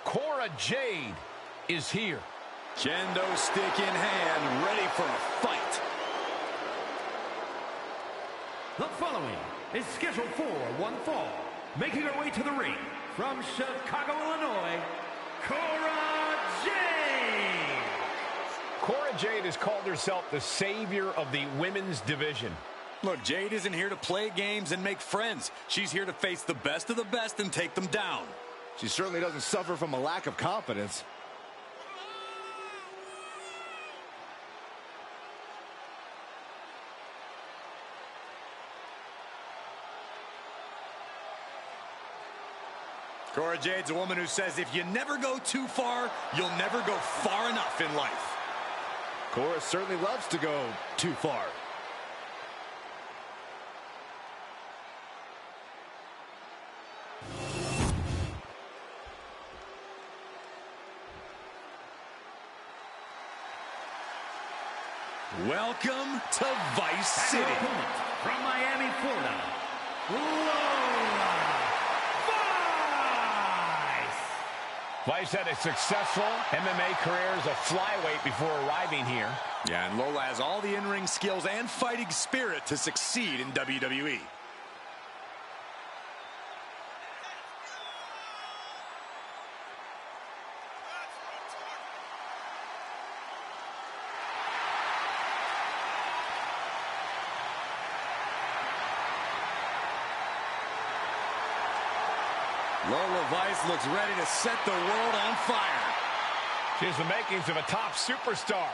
Cora Jade is here. Kendo stick in hand, ready for a fight. The following is scheduled for one fall. Making her way to the ring from Chicago, Illinois, Cora Jade. Cora Jade has called herself the savior of the women's division. Look, Jade isn't here to play games and make friends. She's here to face the best of the best and take them down. She certainly doesn't suffer from a lack of confidence. Cora Jade's a woman who says if you never go too far, you'll never go far enough in life. Cora certainly loves to go too far. Welcome to Vice City. And her opponent from Miami, Florida, Lola Vice had a successful MMA career as a flyweight before arriving here. Yeah, and Lola has all the in-ring skills and fighting spirit to succeed in WWE. Lola Vice looks ready to set the world on fire. She has the makings of a top superstar.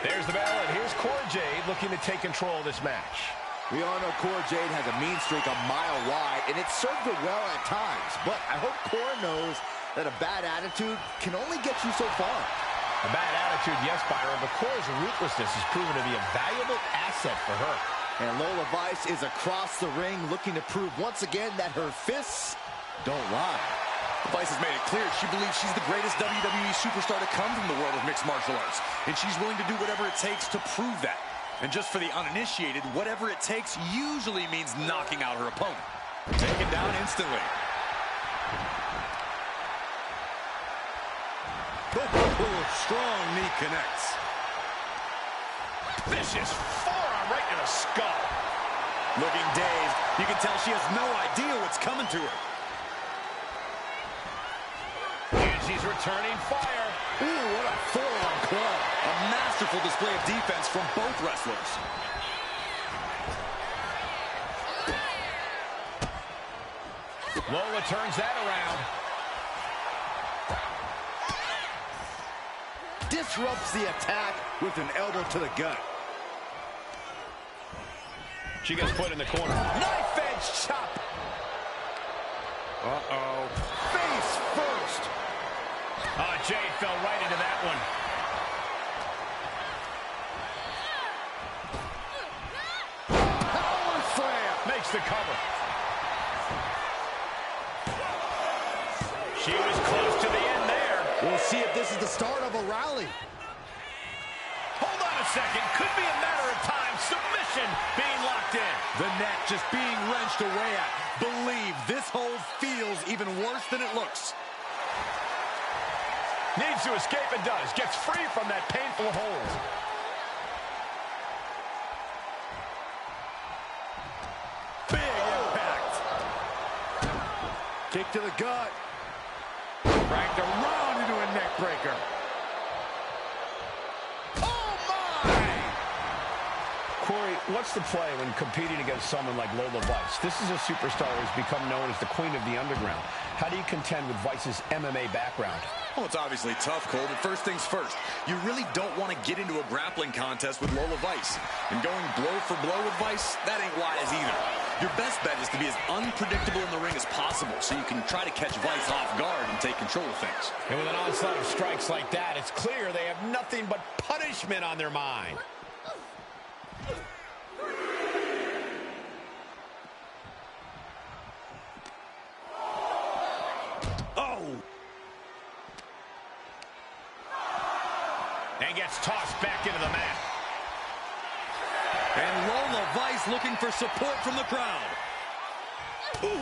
There's the bell, and here's Cora Jade looking to take control of this match. We all know Cora Jade has a mean streak a mile wide, and it served her well at times. But I hope Cora knows that a bad attitude can only get you so far. A bad attitude, yes, Byron, but Cora's ruthlessness has proven to be a valuable asset for her. And Lola Vice is across the ring looking to prove once again that her fists don't lie. Vice has made it clear she believes she's the greatest WWE superstar to come from the world of mixed martial arts. And she's willing to do whatever it takes to prove that. And just for the uninitiated, whatever it takes usually means knocking out her opponent. Taken down instantly. Strong knee connects. Vicious forearm right to the skull. Looking dazed, you can tell she has no idea what's coming to her. And she's returning fire. Ooh, what a forearm club. A masterful display of defense from both wrestlers. Lola turns that around. Disrupts the attack with an elbow to the gut. She gets put in the corner. Knife edge chop. Uh-oh. Face first. Jade fell right into that one. Power slam. Makes the cover. She was close to the end there. We'll see if this is the start of a rally. Hold on a second. Could be a matter of time. Submission being locked in. The neck just being wrenched away at. Believe this hold feels even worse than it looks. Needs to escape and does. Gets free from that painful hold. Big impact. Kick to the gut. Dragged around into a neck breaker. Oh, my! Corey, what's the play when competing against someone like Lola Vice? This is a superstar who's become known as the queen of the underground. How do you contend with Vice's MMA background? Well, it's obviously tough, Cole, but first things first. You really don't want to get into a grappling contest with Lola Vice. And going blow for blow with Vice, that ain't wise either. Your best bet is to be as unpredictable in the ring as possible so you can try to catch Vice off guard and take control of things. And with an onslaught of strikes like that, it's clear they have nothing but punishment on their mind. And gets tossed back into the mat. And Lola Vice looking for support from the crowd. Ooh.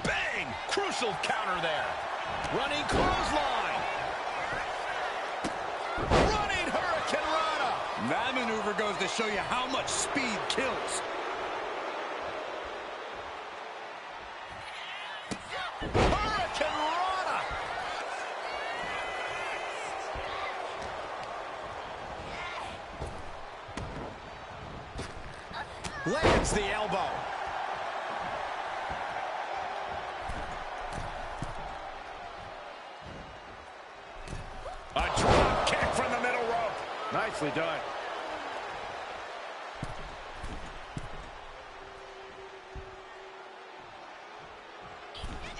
Bang! Crucial counter there. Running clothesline. Running Hurricane Rana. That maneuver goes to show you how much speed kills. Hurricane Rana. Lands the elbow. A drop kick from the middle rope. Nicely done.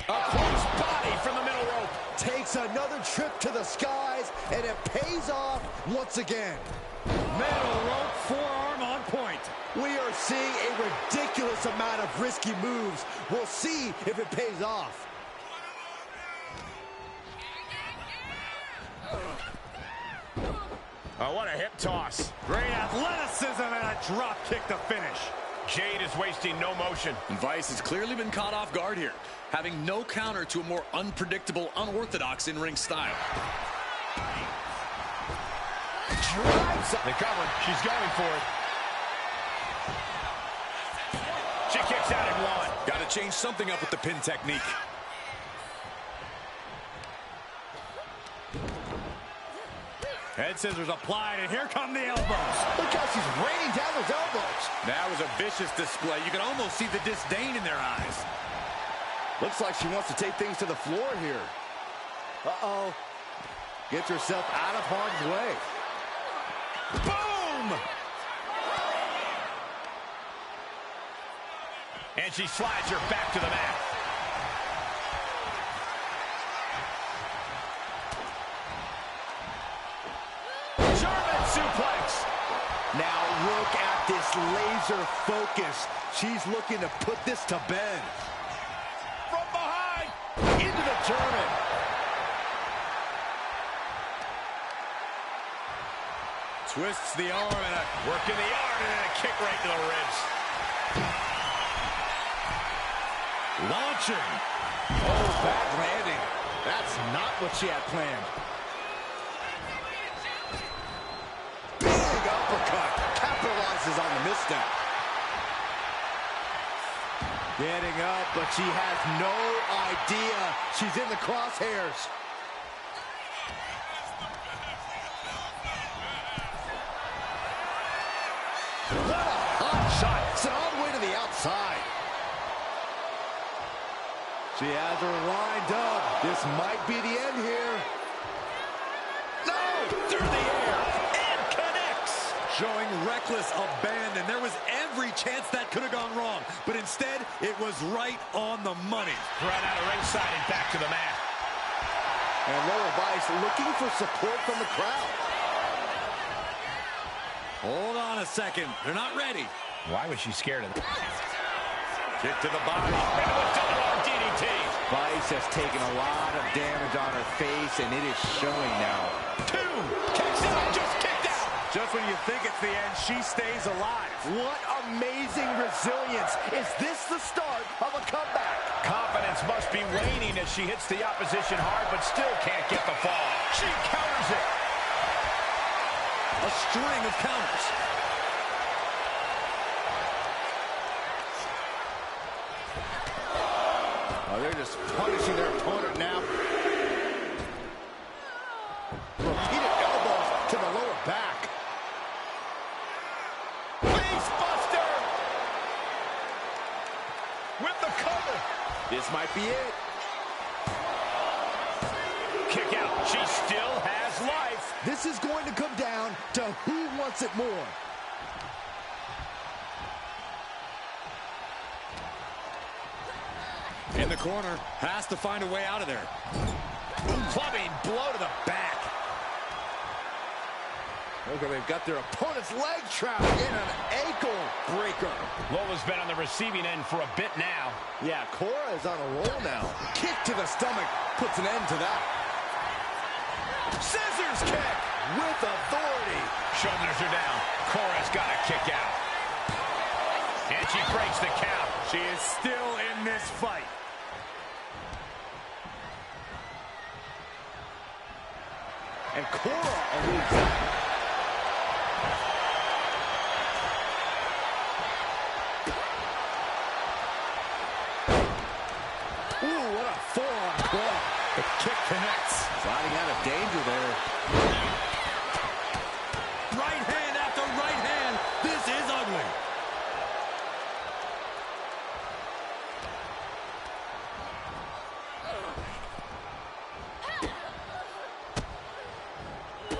A close body from the middle rope. Takes another trip to the skies, and it pays off once again. Middle rope forearm on point. We are seeing a ridiculous amount of risky moves. We'll see if it pays off. Oh, what a hip toss. Great athleticism and a drop kick to finish. Jade is wasting no motion. And Vice has clearly been caught off guard here, having no counter to a more unpredictable, unorthodox in-ring style. Drives up. The cover. She's going for it. She kicks out at one. Got to change something up with the pin technique. Head scissors applied, and here come the elbows. Look how she's raining down those elbows. That was a vicious display. You can almost see the disdain in their eyes. Looks like she wants to take things to the floor here. Uh-oh. Gets herself out of harm's way. Boom! And she slides her back to the mat. German suplex. Now look at this laser focus. She's looking to put this to bed. From behind. Into the German. Twists the arm and a Working the arm and then a kick right to the ribs. launching. Oh, bad landing. That's not what she had planned. Big uppercut. Capitalizes on the misstep. Getting up, but she has no idea she's in the crosshairs. What a hot shot. It's all the way to the outside. She has her lined up. This might be the end here. No! Through the air. And connects. Showing reckless abandon. There was every chance that could have gone wrong, but instead, it was right on the money. Right out of ringside and back to the mat. And Lola Vice looking for support from the crowd. Hold on a second. They're not ready. Why was she scared of that? Kick to the body. Into a double arm DDT. Vice has taken a lot of damage on her face, and it is showing now. Two. Kicks out. Just kicked out. Just when you think it's the end, she stays alive. What amazing resilience. Is this the start of a comeback? Confidence must be waning as she hits the opposition hard, but still can't get the fall. She counters it. A string of counters. Oh, they're just punishing their opponent now. Repeated elbows to the lower back. Face buster. With the cover. This might be it. Kick out. She still has life. This is going to come down to who wants it more. In the corner, has to find a way out of there. Clubbing blow to the back. Okay, they've got their opponent's leg trapped in an ankle breaker. Lola's been on the receiving end for a bit now. Yeah, Cora is on a roll now. Kick to the stomach puts an end to that. Scissors kick with authority. Shoulders are down. Cora's got to kick out. And she breaks the count. She is still in this fight. And Cora eludes that. Ooh, what a forearm Cora. The kick connects. Sliding out of danger there. Right hand after right hand. This is ugly.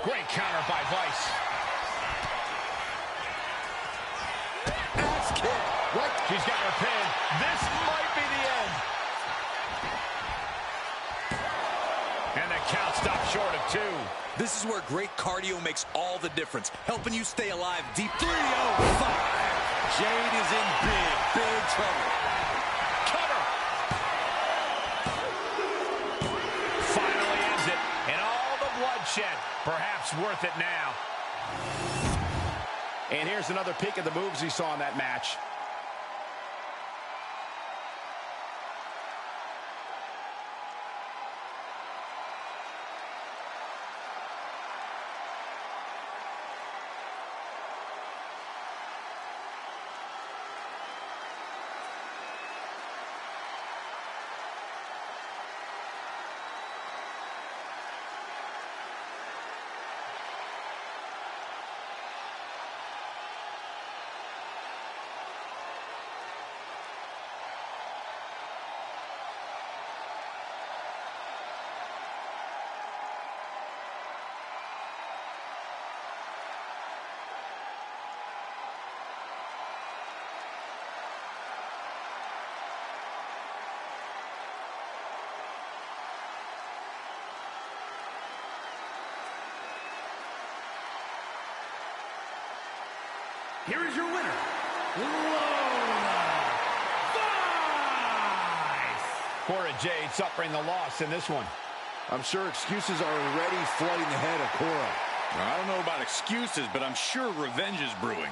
Great counter by Vice. Axe kick. Right. She's got her pin. This might be the end. And the count stopped short of 2. This is where great cardio makes all the difference, helping you stay alive deep. 305. Jade is in big trouble. Cover. Finally ends it. And all the bloodshed. Perhaps worth it now. And here's another peek at the moves he saw in that match. Here is your winner, Lola Vice. Cora Jade suffering the loss in this one. I'm sure excuses are already flooding the head of Cora. I don't know about excuses, but I'm sure revenge is brewing.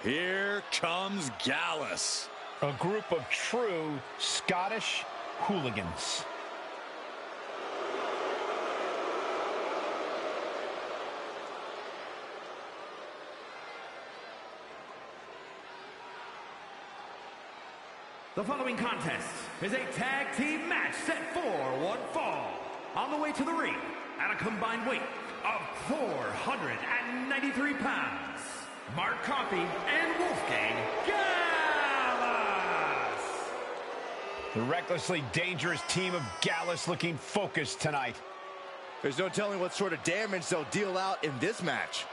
Here comes Gallus. A group of true Scottish hooligans. The following contest is a tag team match set for one fall. On the way to the ring at a combined weight of 493 pounds, Mark Coffey and Wolfgang Gallus. The recklessly dangerous team of Gallus looking focused tonight. There's no telling what sort of damage they'll deal out in this match.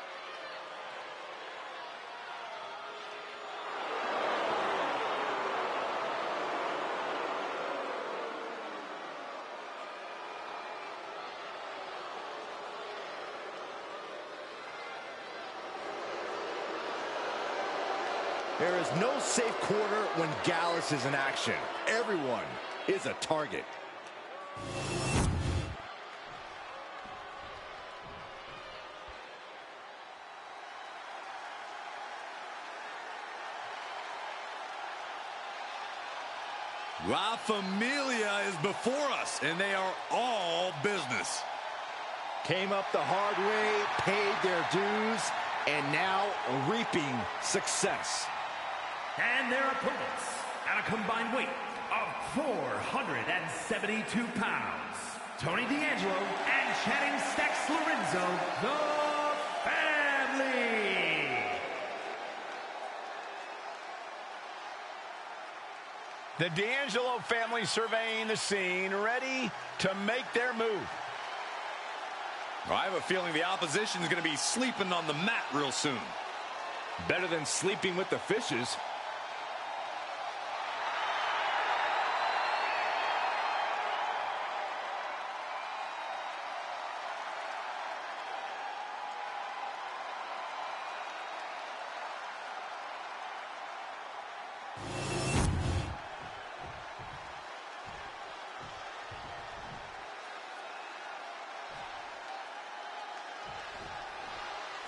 There is no safe quarter when Gallus is in action. Everyone is a target. La Familia is before us, and they are all business. Came up the hard way, paid their dues, and now reaping success. And their opponents, at a combined weight of 472 pounds, Tony D'Angelo and Channing Stacks Lorenzo, the family. The D'Angelo family surveying the scene, ready to make their move. Well, I have a feeling the opposition is going to be sleeping on the mat real soon. Better than sleeping with the fishes.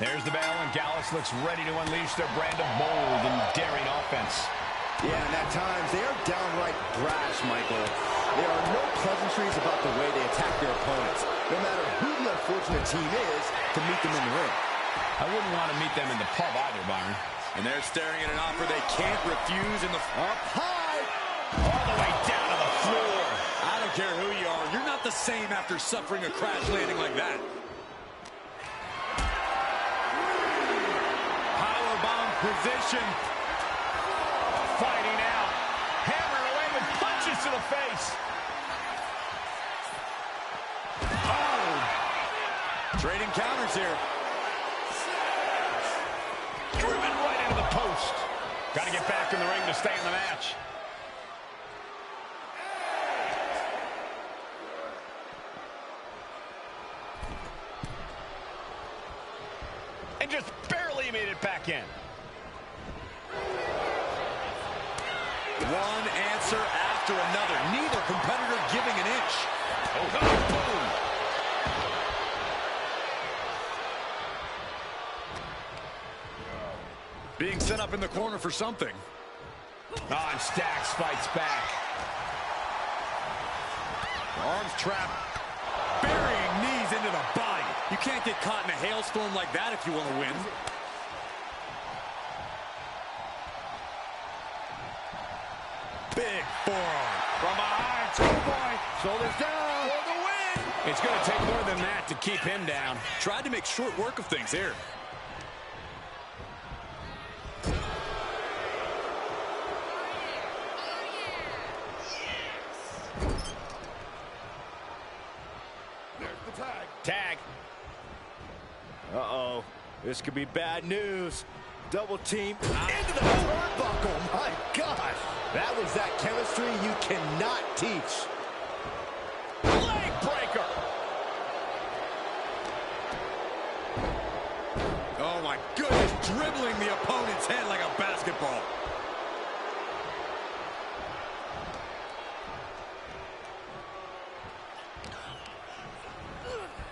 There's the bell, and Gallus looks ready to unleash their brand of bold and daring offense. Yeah, and at times they are downright brash, Michael. There are no pleasantries about the way they attack their opponents, no matter who the unfortunate team is to meet them in the ring. I wouldn't want to meet them in the pub either, Byron. And they're staring at an offer they can't refuse in the... Up high! All the way down to the floor. I don't care who you are. You're not the same after suffering a crash landing like that. Position. Fighting out. Hammering away with punches to the face. Oh! Trading counters here. Driven right into the post. Got to get back in the ring to stay in the match. And just barely made it back in. One answer after another. Neither competitor giving an inch. Oh, boom. Being set up in the corner for something. Oh, and Stacks fights back. Arms trapped. Burying knees into the body. You can't get caught in a hailstorm like that if you want to win. Big forearm. From behind, schoolboy. Shoulders down. For the win. It's going to take more than that to keep him down. Tried to make short work of things here. There's the tag. Tag. Uh-oh. This could be bad news. Double team into the turnbuckle. My gosh. That was that chemistry you cannot teach. Leg breaker. Oh, my goodness. Dribbling the opponent's head like a basketball.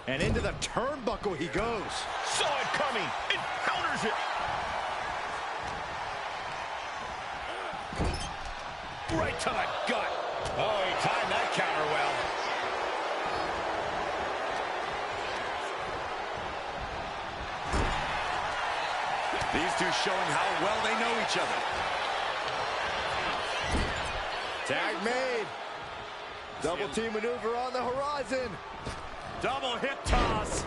And into the turnbuckle he goes. Saw it coming. It counters it. Right to the gut. Oh, he timed that counter well. These two showing how well they know each other. Tag made. Double team maneuver on the horizon. Double hip toss.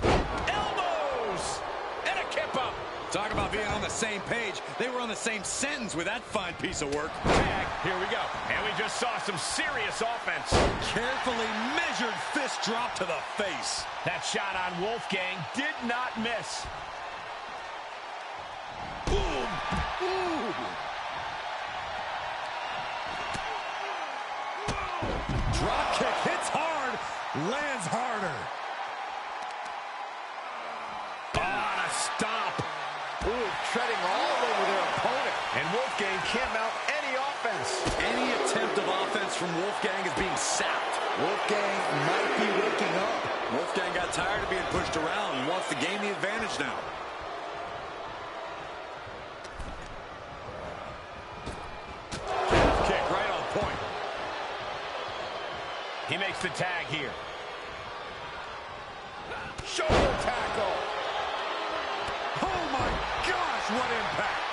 Elbows. And a kip up. Talk about being on the same page. They were on the same sentence with that fine piece of work. Tag. Here we go. And we just saw some serious offense. Carefully measured fist drop to the face. That shot on Wolfgang did not miss. Boom. Ooh. Drop kick hits hard, lands harder. On a stomp. Ooh, treading all over their opponent. And Wolfgang can't mount any offense. Any attempt of offense from Wolfgang is being sapped. Wolfgang might be waking up. Wolfgang got tired of being pushed around and wants to gain the advantage now. Kick right on point. He makes the tag here. Shoulder tackle. Oh my gosh, what impact.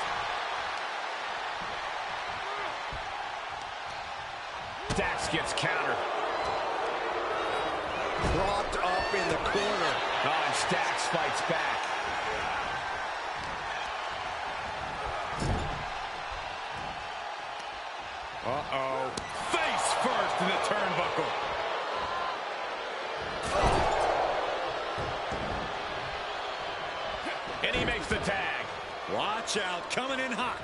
Dax gets countered. Propped up in the corner. Oh, and Stax fights back. Uh-oh. Face first in the turnbuckle. And he makes the tag. Watch out, coming in hot.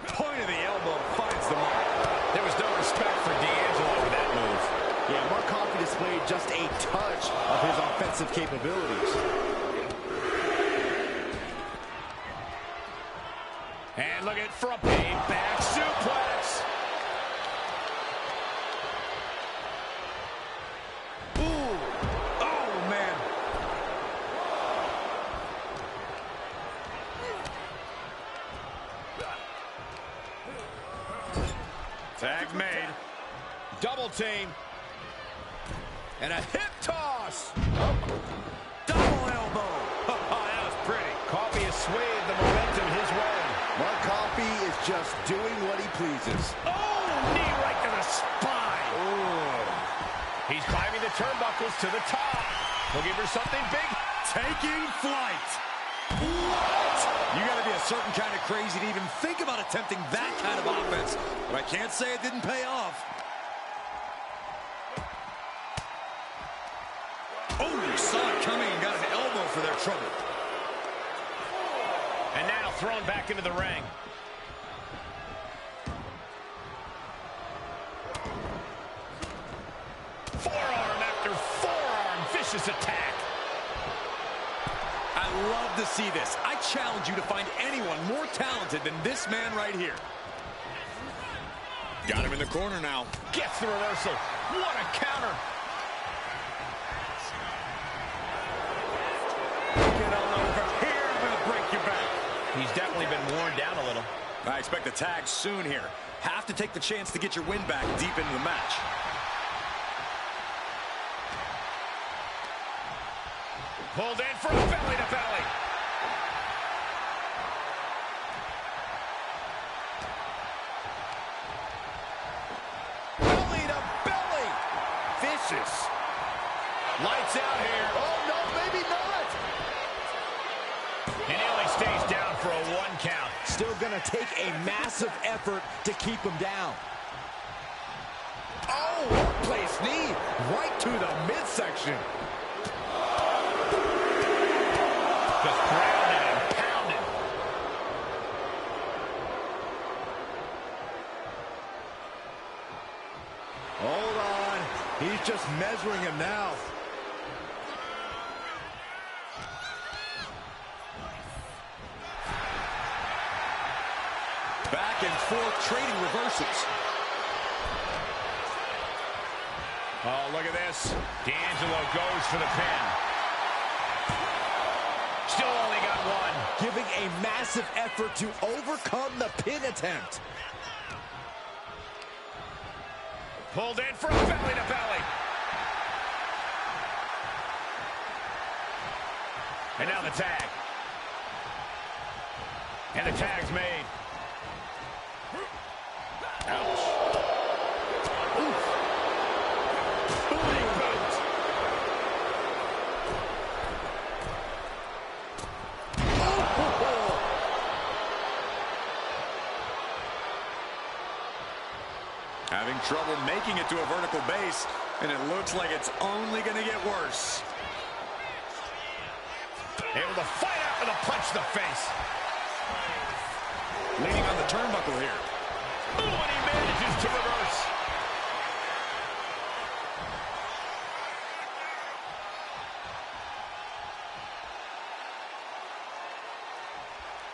Point of the elbow finds the mark. There was no respect for D'Angelo with that move. Yeah, Mark Coffey displayed just a touch of his offensive capabilities. And look at for a payback suplex. Ooh. Oh, man. Tag made. Double team. And a hip toss. Oh. Double elbow. Oh, that was pretty. Coffey has swayed the momentum his way. Mark Coffey is just doing what he pleases. Oh, knee right to the spine. Ooh. He's climbing the turnbuckles to the top. Looking for something big. Taking flight. What? You got to be a certain kind of crazy to even think about attempting that kind of offense. But I can't say it didn't pay off. Oh, you saw it coming and got an elbow for their trouble. And now thrown back into the ring. Forearm after forearm. Vicious attack. I love to see this. I challenge you to find anyone more talented than this man right here. Got him in the corner now. Gets the reversal. What a counter. Get on over here. I'm going to break your back. He's definitely been worn down a little. I expect a tag soon here. Have to take the chance to get your win back deep into the match. Pulled in for a belly to belly. Belly to belly. Vicious. Lights out here. Oh, no, maybe not. And he only stays down for a 1 count. Still going to take a massive effort to keep him down. Oh, workplace knee right to the midsection. Just grounded and pounded. Hold on. He's just measuring him now. Back and forth trading reversals. Oh, look at this. D'Angelo goes for the pin. Still only got one. Giving a massive effort to overcome the pin attempt. Pulled in for a belly to belly. And now the tag. And the tag's made. Ouch. Oof. Big boot. Having trouble making it to a vertical base, and it looks like it's only going to get worse. Able to fight out with a punch to the face. Leaning on the turnbuckle here. Ooh, and he manages to reverse.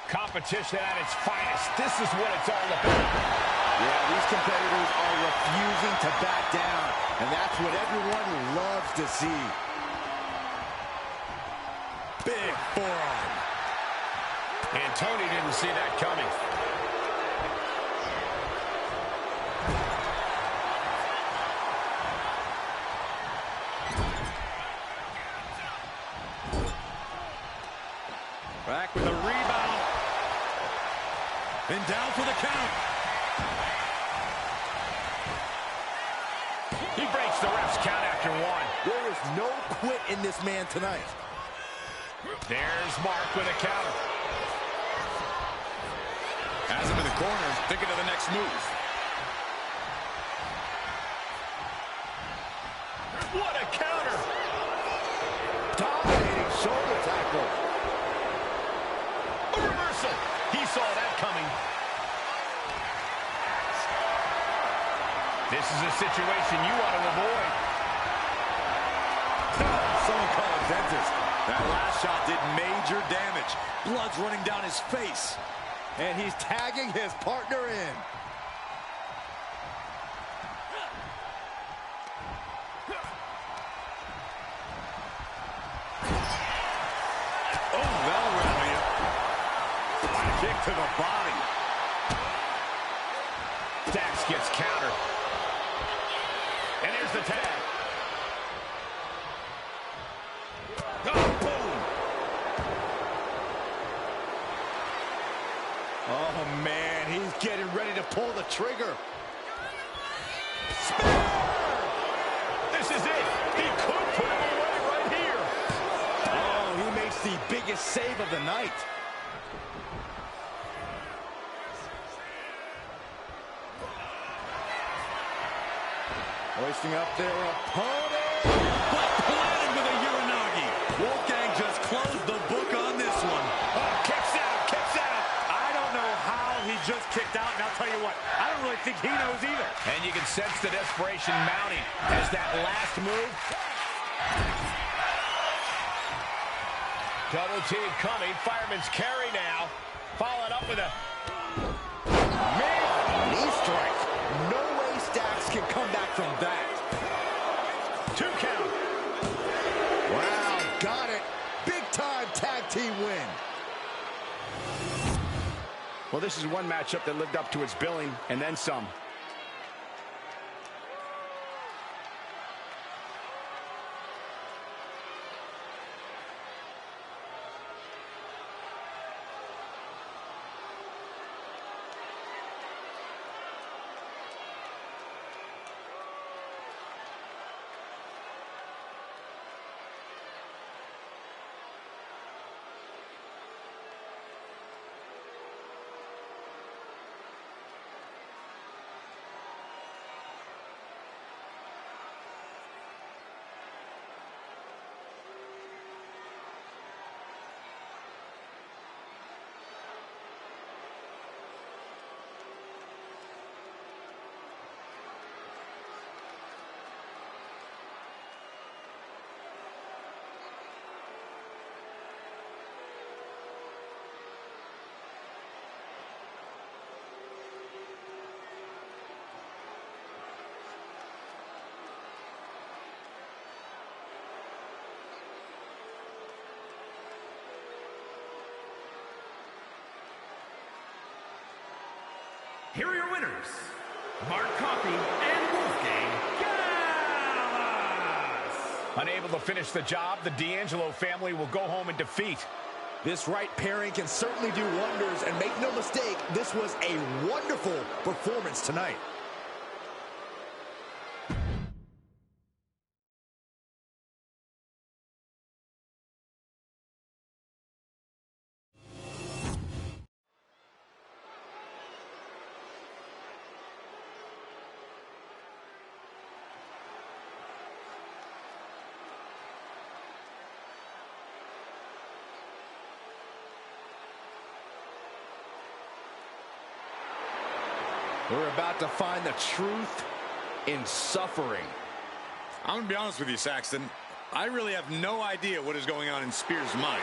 Competition at its finest. This is what it's all about. Yeah, these competitors are refusing to back down, and that's what everyone loves to see. Big forearm. And Tony didn't see that coming. And down for the count. He breaks the ref's count after one. There is no quit in this man tonight. There's Mark with a counter. Has him in the corner, thinking of the next move. What a counter! Dominating shoulder tackle. A reversal. He saw that coming. This is a situation you want to avoid. Someone call a dentist. That last shot did major damage. Blood's running down his face. And he's tagging his partner in. Oh, that'll rattle you. Kick to the body. Dax gets countered. And here's the tag. Oh, man, he's getting ready to pull the trigger. This is it. He could put him away right here. Oh, he makes the biggest save of the night. Hoisting up their opponent. But planted with a Uranagi. Wolfgang just closed the book on this one. Oh, kicks out, kicks out. I don't know how he just kicked out, and I'll tell you what, I don't really think he knows either. And you can sense the desperation mounting as that last move. Double team coming. Fireman's carry now. Followed up with a... Man, knee strike. No way Dax can come back from that. 2 count. Wow, got it. Big time tag team win. Well, this is one matchup that lived up to its billing and then some. Here are your winners, Mark Coffey and Wolfgang Gallas. Unable to finish the job, the D'Angelo family will go home in defeat. This right pairing can certainly do wonders, and make no mistake, this was a wonderful performance tonight. We're about to find the truth in suffering. I'm going to be honest with you, Saxton. I really have no idea what is going on in Spears' mind.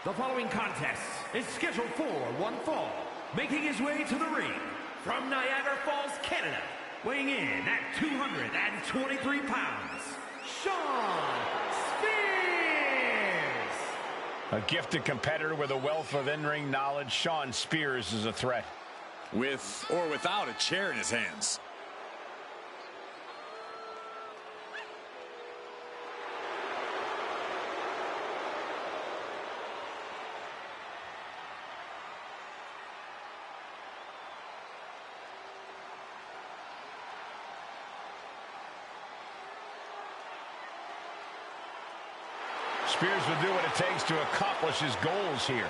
The following contest is scheduled for one fall. Making his way to the ring from Niagara Falls, Canada, weighing in at 223 pounds, Shawn Spears. A gifted competitor with a wealth of in-ring knowledge, Shawn Spears is a threat. With or without a chair in his hands. Spears will do what it takes to accomplish his goals here.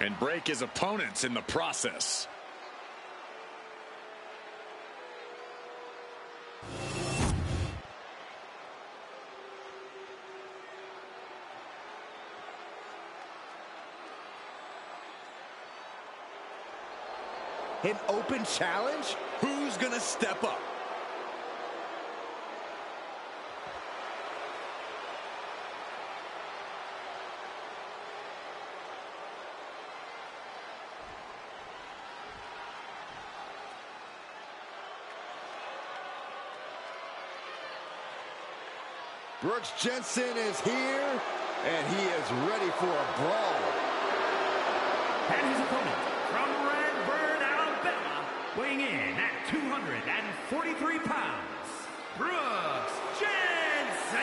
And break his opponents in the process. An open challenge? Who's gonna step up? Brooks Jensen is here, and he is ready for a brawl. And his opponent, from Redburn, Alabama, weighing in at 243 pounds, Brooks Jensen.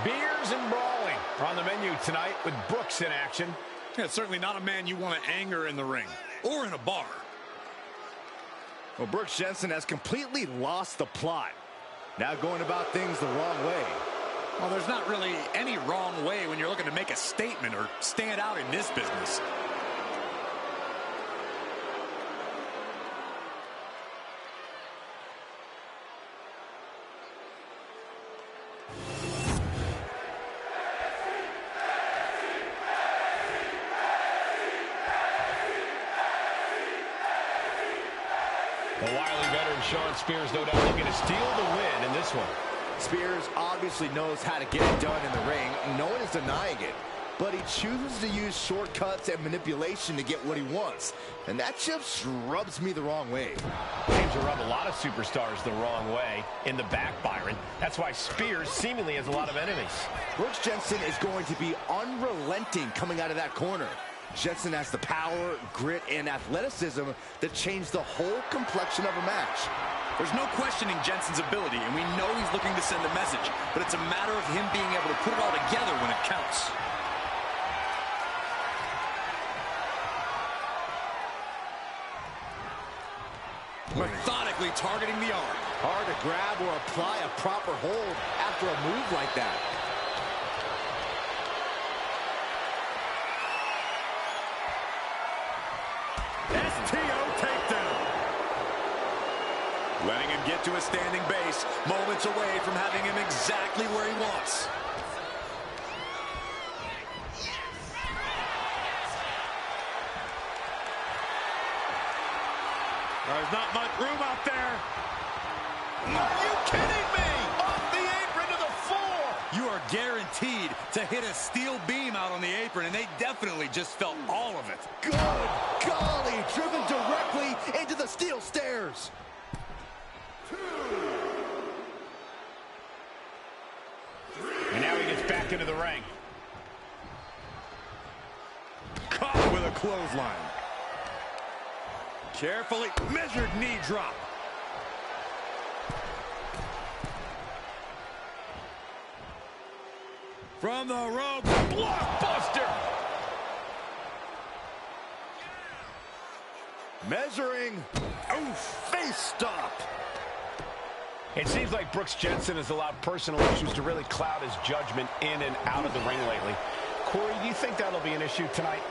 Beers and brawling are on the menu tonight with Brooks in action. Yeah, it's certainly not a man you want to anger in the ring or in a bar. Well, Brooks Jensen has completely lost the plot. Now going about things the wrong way. Well, there's not really any wrong way when you're looking to make a statement or stand out in this business. The wily veteran Shawn Spears no doubt looking to steal the win in this one. Spears obviously knows how to get it done in the ring. No one is denying it. But he chooses to use shortcuts and manipulation to get what he wants. And that just rubs me the wrong way. Seems to rub a lot of superstars the wrong way in the back, Byron. That's why Spears seemingly has a lot of enemies. Brooks Jensen is going to be unrelenting coming out of that corner. Jensen has the power, grit, and athleticism that change the whole complexion of a match. There's no questioning Jensen's ability, and we know he's looking to send a message, but it's a matter of him being able to put it all together when it counts. Methodically targeting the arm. Hard to grab or apply a proper hold after a move like that. Letting him get to a standing base, moments away from having him exactly where he wants. There's not much room out there. Are you kidding me? Off the apron to the floor. You are guaranteed to hit a steel beam out on the apron, and they definitely just felt all of it. Good golly, driven directly into the steel stairs. And now he gets back into the ring. Caught with a clothesline. Carefully measured knee drop. From the rope, blockbuster. Measuring. Oof, face stop. It seems like Brooks Jensen has allowed personal issues to really cloud his judgment in and out of the ring lately. Corey, do you think that'll be an issue tonight?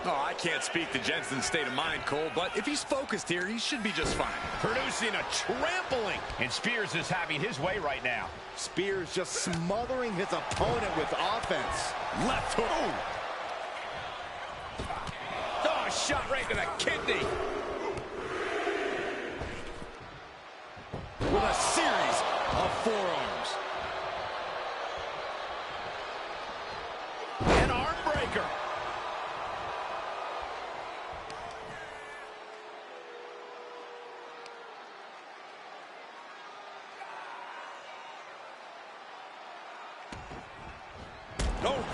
Oh, I can't speak to Jensen's state of mind, Cole, but if he's focused here, he should be just fine. Producing a trampling. And Spears is having his way right now. Spears just smothering his opponent with offense. Left hook. Oh, shot right to the kidney. With a series of forearms. An arm breaker. Oh.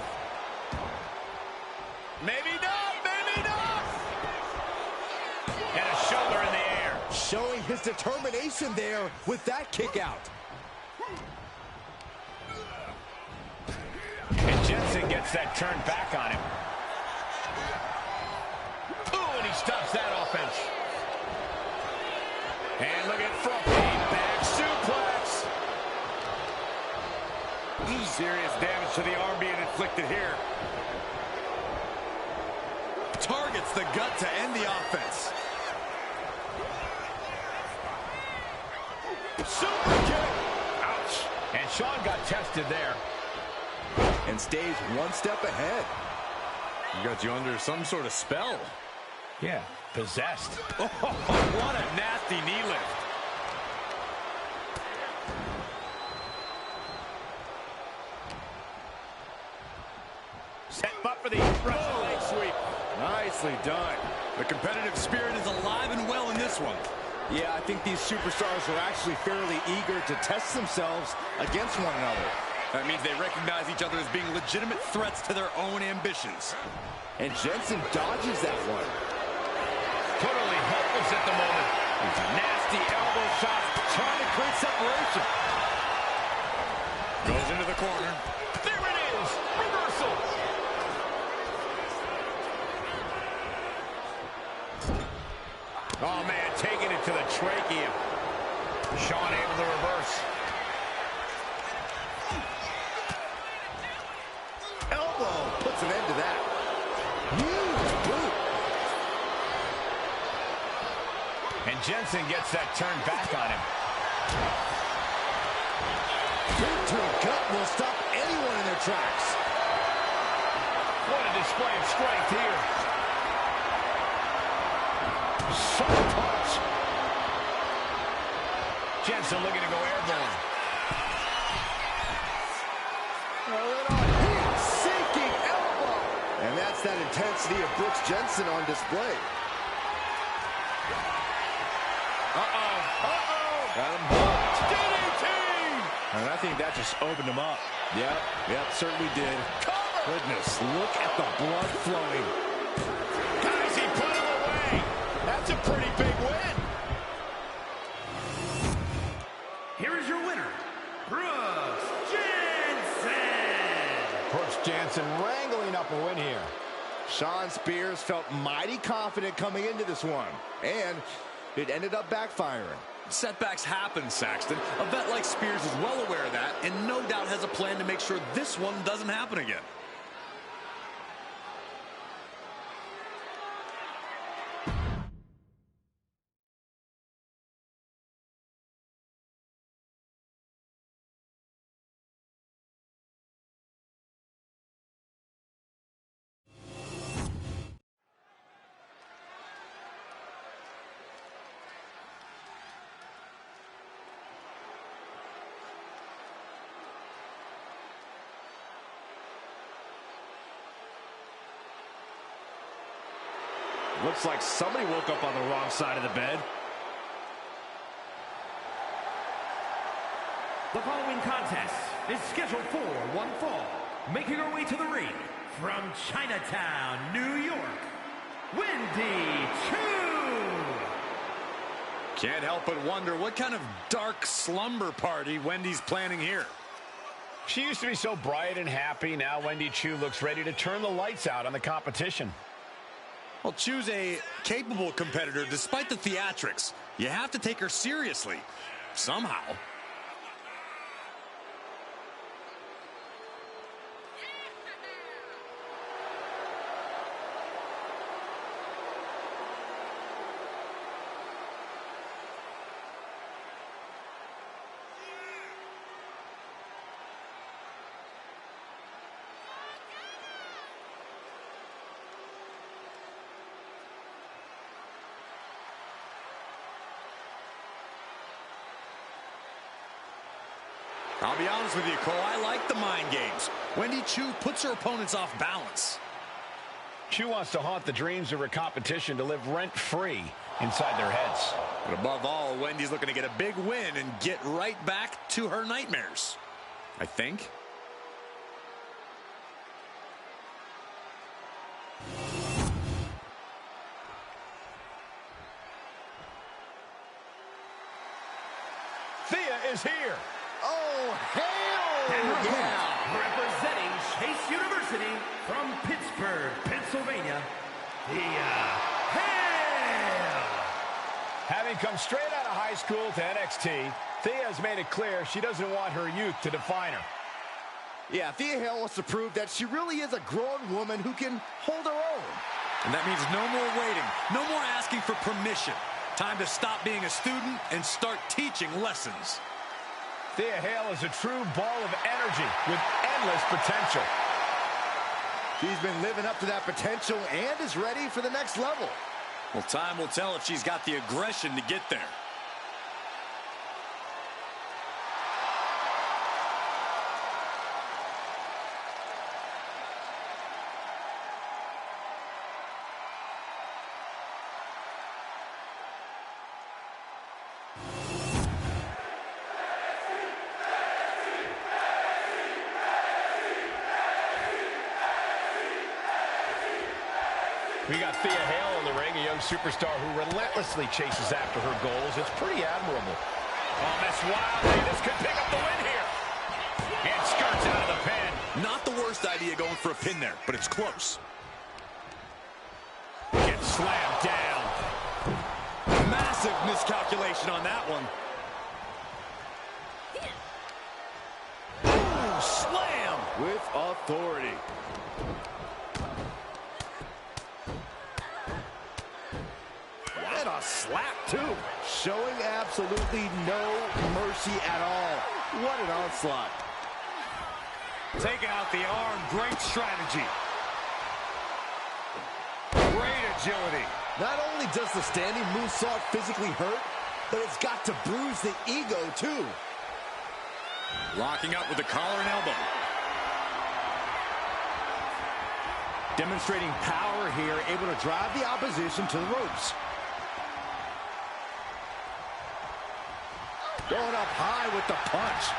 Maybe not, maybe not. And a shoulder in the air. Showing his determination there with that kick out. And Jensen gets that turn back on him. Ooh, and he stops that offense. And look at front back suplex. Serious damage to the arm being inflicted here. Targets the gut to end the offense. Super kick. Ouch. And Shawn got tested there. And stays one step ahead. He got you under some sort of spell. Yeah, possessed. Oh, what a nasty knee lift. Set up for the Russian leg sweep. Nicely done. The competitive spirit is alive and well in this one. Yeah, I think these superstars are actually fairly eager to test themselves against one another. That means they recognize each other as being legitimate threats to their own ambitions. And Jensen dodges that one. Totally helpless at the moment. These nasty elbow shots trying to create separation. Goes into the corner. There it is. Reversal. Oh, man, taking it to the trachea. Shawn able to reverse. Elbow puts an end to that. Huge boot. And Jensen gets that turn back on him. Boot to the gut will stop anyone in their tracks. What a display of strength here. Short punch. Jensen looking to go airborne. Sinking elbow. And that's that intensity of Brooks Jensen on display. Got him blocked. DDT! And I think that just opened him up. Yep, certainly did. Goodness, look at the blood flowing. Guys, he put him away. That's a pretty big win. Here is your winner, Brooks Jensen. Brooks Jensen wrangling up a win here. Shawn Spears felt mighty confident coming into this one. And it ended up backfiring. Setbacks happen, Saxton. A vet like Spears is well aware of that and no doubt has a plan to make sure this one doesn't happen again. Looks like somebody woke up on the wrong side of the bed. The following contest is scheduled for one fall. Making her way to the ring from Chinatown, New York, Wendy Choo. Can't help but wonder what kind of dark slumber party Wendy's planning here. She used to be so bright and happy. Now Wendy Choo looks ready to turn the lights out on the competition. Well, Choo's a capable competitor despite the theatrics. You have to take her seriously, somehow. I'll be honest with you, Cole, I like the mind games. Wendy Choo puts her opponents off balance. Choo wants to haunt the dreams of her competition to live rent-free inside their heads. But above all, Wendy's looking to get a big win and get right back to her nightmares, I think. Thea is here. Oh, hell And her yeah! opponent, representing Chase University from Pittsburgh, Pennsylvania, Thea Hale. Having come straight out of high school to NXT, Thea has made it clear she doesn't want her youth to define her. Yeah, Thea Hale wants to prove that she really is a grown woman who can hold her own. And that means no more waiting, no more asking for permission. Time to stop being a student and start teaching lessons. Thea Hale is a true ball of energy with endless potential. She's been living up to that potential and is ready for the next level. Well, time will tell if she's got the aggression to get there. We got Thea Hale in the ring, a young superstar who relentlessly chases after her goals. It's pretty admirable. Oh, that's wild. This could pick up the win here. And skirts out of the pin. Not the worst idea going for a pin there, but it's close. Gets slammed down. Massive miscalculation on that one. Ooh, slam! With authority. And a slap, too. Showing absolutely no mercy at all. What an onslaught. Taking out the arm, great strategy. Great agility. Not only does the standing moonsault physically hurt, but it's got to bruise the ego, too. Locking up with the collar and elbow. Demonstrating power here, able to drive the opposition to the ropes. Going up high with the punch.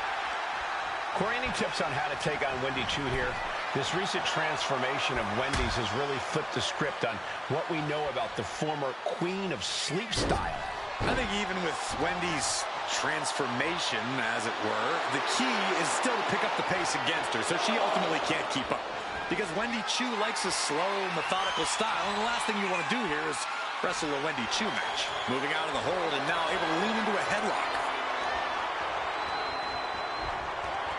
Corey, any tips on how to take on Wendy Choo here? This recent transformation of Wendy's has really flipped the script on what we know about the former queen of sleep style. I think even with Wendy's transformation, as it were, the key is still to pick up the pace against her, so she ultimately can't keep up. Because Wendy Choo likes a slow, methodical style, and the last thing you want to do here is wrestle a Wendy Choo match. Moving out of the hold and now able to lean into a headlock.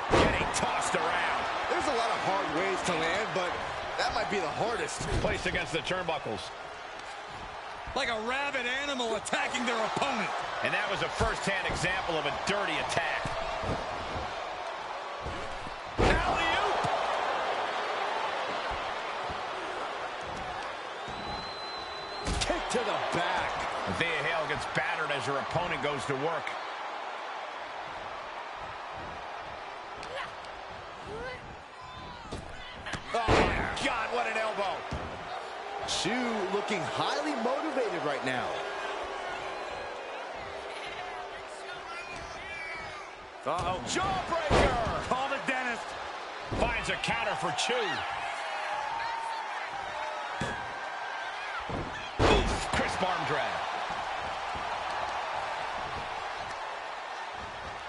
Getting tossed around. There's a lot of hard ways to land, but that might be the hardest. Placed against the turnbuckles. Like a rabid animal attacking their opponent. And that was a first-hand example of a dirty attack. Alley-oop! Kick to the back. Thea Hale gets battered as her opponent goes to work. Oh, my God, what an elbow. Choo looking highly motivated right now. Uh-oh, jawbreaker! Call the dentist. Finds a counter for Choo. Oof, crisp arm drag.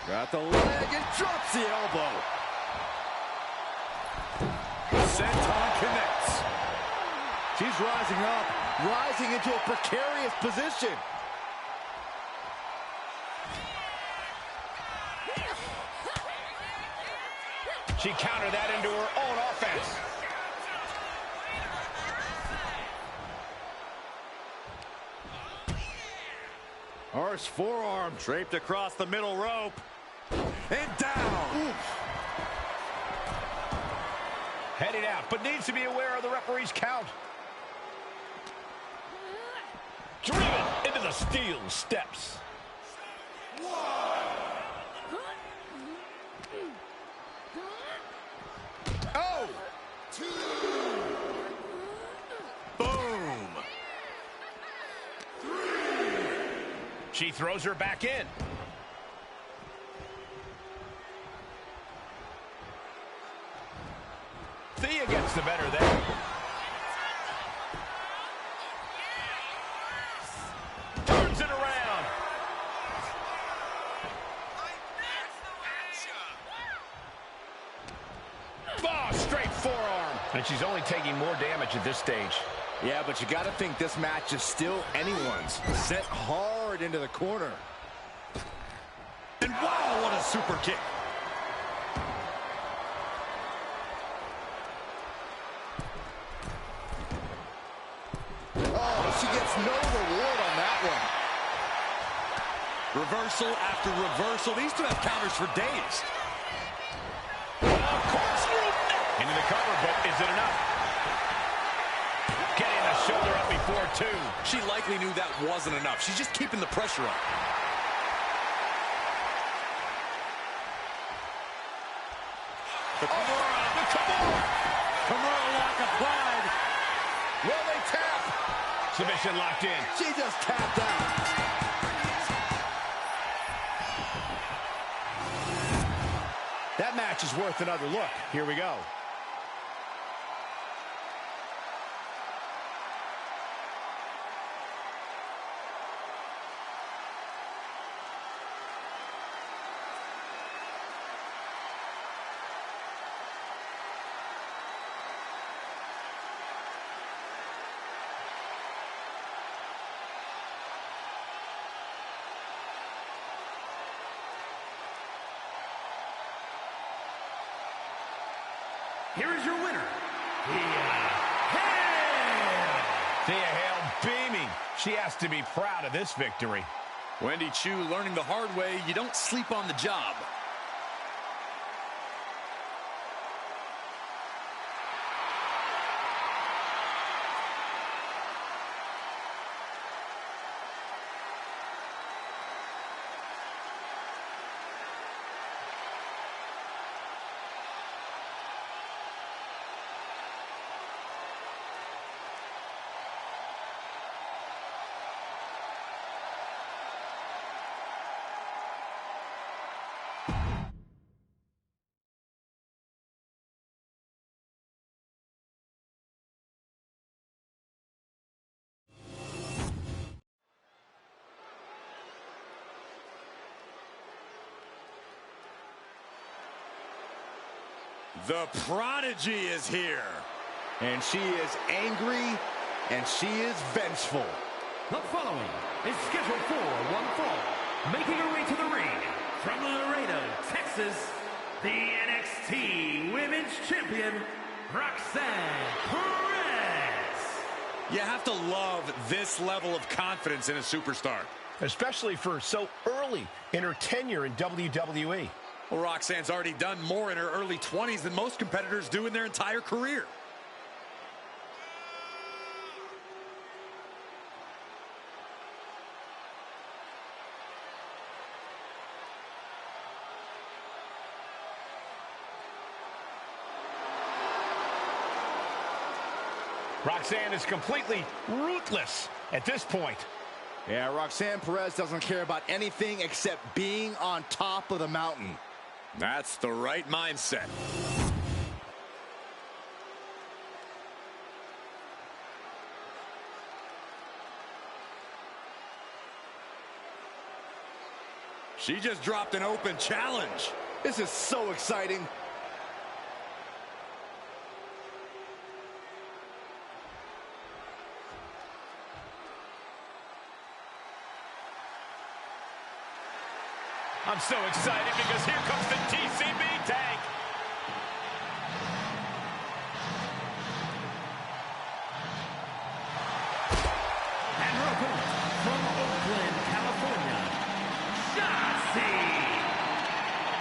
Got the leg and drops the elbow. Senton connects. She's rising up, rising into a precarious position. She countered that into her own offense. Harsh forearm. Draped across the middle rope. And down. Oof. Headed out, but needs to be aware of the referee's count. Driven into the steel steps. Oh! Boom. She throws her back in. Thea gets the better there. Turns it around. Oh, straight forearm. And she's only taking more damage at this stage. Yeah, but you got to think this match is still anyone's. Set hard into the corner. And wow, what a super kick. she gets no reward on that one. Reversal after reversal. These two have counters for days. Into the cover, but is it enough? Getting the shoulder up before two. She likely knew that wasn't enough. She's just keeping the pressure up. The Kimura. Kimura lock applied. Will they tap? Submission locked in. She just tapped out. That match is worth another look. Here we go. Here is your winner, Thea Hale. Thea Hale beaming. She has to be proud of this victory. Wendy Chu learning the hard way, you don't sleep on the job. The Prodigy is here. And she is angry, and she is vengeful. The following is scheduled for one fall. Making her way to the ring from Laredo, Texas, the NXT Women's Champion, Roxanne Perez. You have to love this level of confidence in a superstar. Especially for so early in her tenure in WWE. Well, Roxanne's already done more in her early 20s than most competitors do in their entire career. Roxanne is completely ruthless at this point. Yeah, Roxanne Perez doesn't care about anything except being on top of the mountain. That's the right mindset. She just dropped an open challenge. This is so exciting. I'm so excited because here comes the TCB tank. And her opponent from Oakland, California, Shotzi.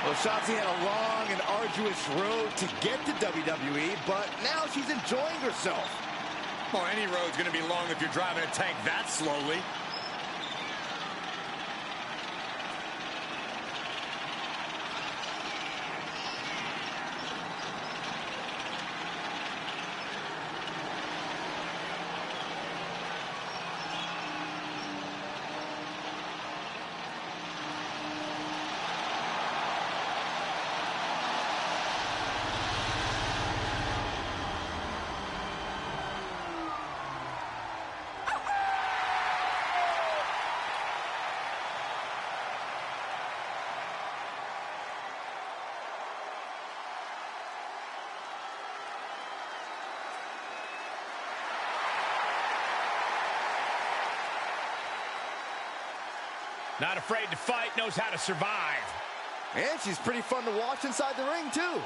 Well, Shotzi had a long and arduous road to get to WWE, but now she's enjoying herself. Well, any road's going to be long if you're driving a tank that slowly. Not afraid to fight, knows how to survive. And she's pretty fun to watch inside the ring, too.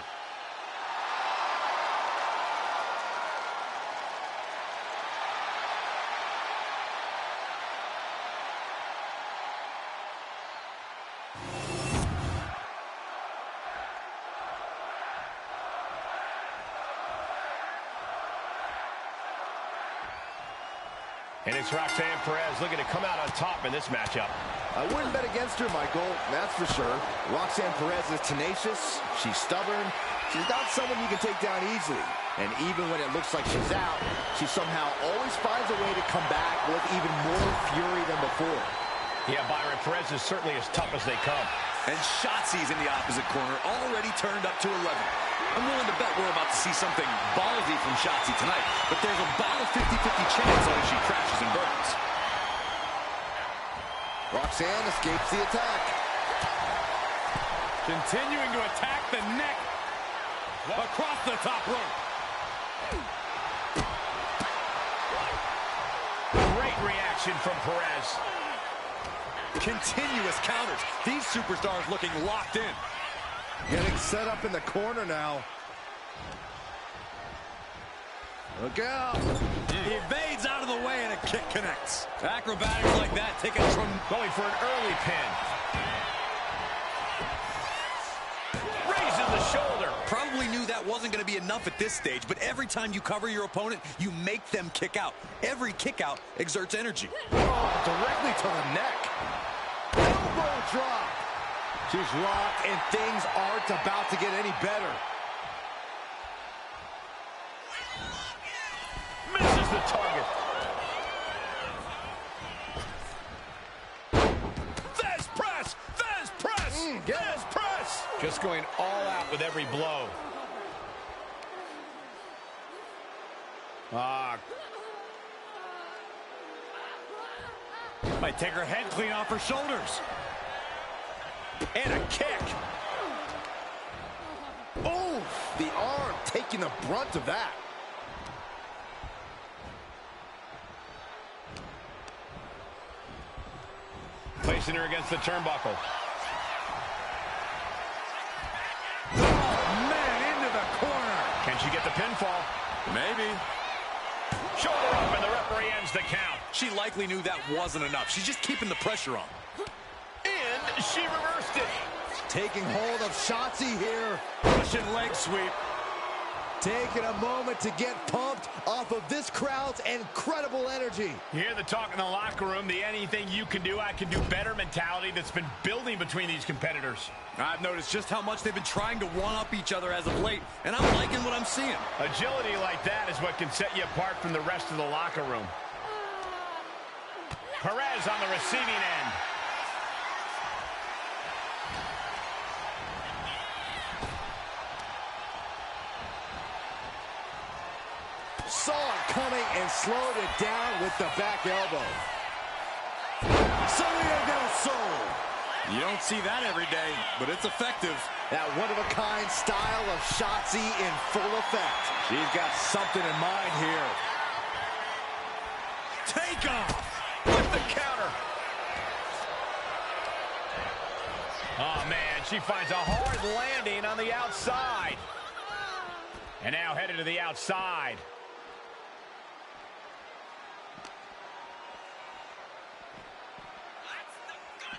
And it's Roxanne Perez looking to come out on top in this matchup. I wouldn't bet against her, Michael, that's for sure. Roxanne Perez is tenacious, she's stubborn, she's not someone you can take down easily. And even when it looks like she's out, she somehow always finds a way to come back with even more fury than before. Yeah, Byron, Perez is certainly as tough as they come. And Shotzi's in the opposite corner, already turned up to 11. I'm willing to bet we're about to see something ballsy from Shotzi tonight, but there's about a 50-50 chance that she crashes and burns. Roxanne escapes the attack. Continuing to attack the neck across the top rope. Great reaction from Perez. Continuous counters. These superstars looking locked in. Getting set up in the corner now. Look out. He evades out of the way and a kick connects. Acrobatics like that take a going for an early pin. Raises the shoulder. Probably knew that wasn't going to be enough at this stage, but every time you cover your opponent, you make them kick out. Every kick out exerts energy. Oh, directly to the neck. Elbow drop. She's locked, and things aren't about to get any better. Misses the target. Fez press! Fez press! Fez press! Just going all out with every blow. might take her head clean off her shoulders. And a kick. Oh, the arm taking the brunt of that. Placing her against the turnbuckle. Oh, man, into the corner. Can she get the pinfall? Maybe. Shoulder up, and the referee ends the count. She likely knew that wasn't enough. She's just keeping the pressure on. And she reversed it. Taking hold of Shotzi here. Russian leg sweep. Taking a moment to get pumped off of this crowd's incredible energy. You hear the talk in the locker room, the anything you can do, I can do better mentality that's been building between these competitors. I've noticed just how much they've been trying to one-up each other as of late, and I'm liking what I'm seeing. Agility like that is what can set you apart from the rest of the locker room. Perez on the receiving end. Saw it coming and slowed it down with the back elbow. Salida del Sol. You don't see that every day, but it's effective. That one-of-a-kind style of Shotzi in full effect. She's got something in mind here. Take off. With the counter. Oh, man, she finds a hard landing on the outside. And now headed to the outside.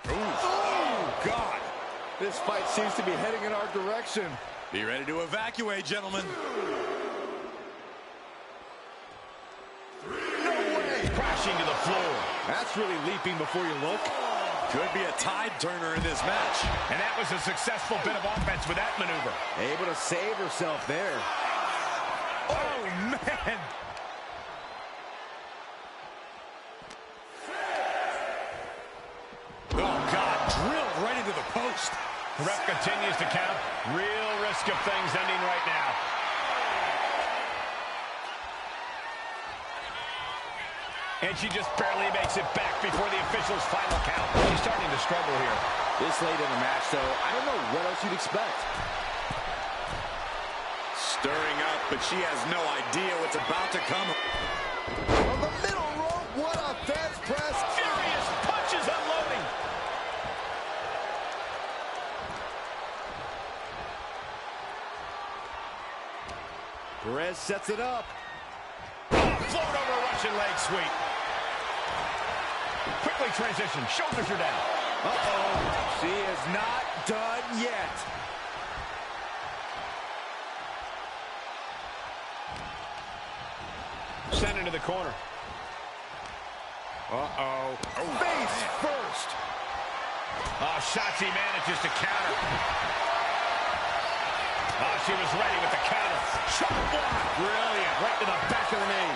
Oh, God. This fight seems to be heading in our direction. Be ready to evacuate, gentlemen. No way. Crashing to the floor. That's really leaping before you look. Could be a tide turner in this match. And that was a successful bit of offense with that maneuver. Able to save herself there. Oh, man. Oh, God. Drilled right into the post. The ref continues to count. Real risk of things ending right now. And she just barely makes it back before the official's final count. She's starting to struggle here. This late in the match, though, I don't know what else you'd expect. Stirring up, but she has no idea what's about to come. On the middle rope, what a fence press. Furious punches unloading. Perez sets it up. Float over a Russian leg sweep. Quickly transition. Shoulders are down. Uh-oh. She is not done yet. Sent into the corner. Uh-oh. Face first. Oh, Shotzi manages to counter. Oh, she was ready with the counter. Shot block. Brilliant. Right to the back of the knee.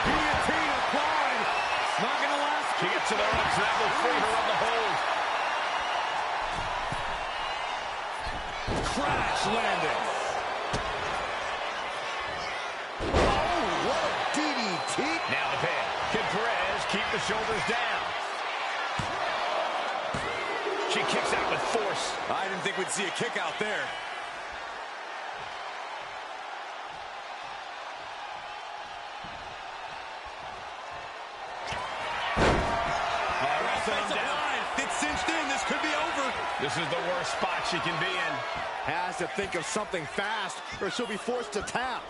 Guillotine applied. Not going to last. She gets to the ropes, and that will free her on the hold. Crash landing. Oh, what a DDT. Now the pin. Can Perez keep the shoulders down? She kicks out with force. I didn't think we'd see a kick out there. It's cinched in. This could be over. This is the worst spot she can be in. Has to think of something fast, or she'll be forced to tap.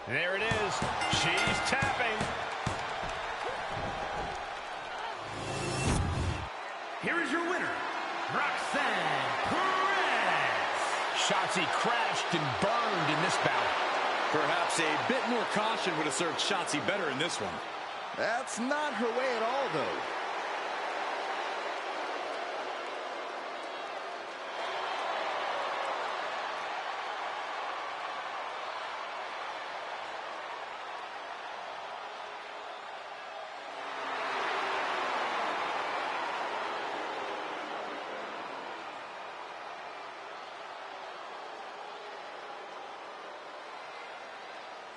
And there it is. She's tapping. Here is your winner, Roxanne Perez. Shotzi crashed and burned in this bout. Perhaps a bit more caution would have served Shotzi better in this one. That's not her way at all, though.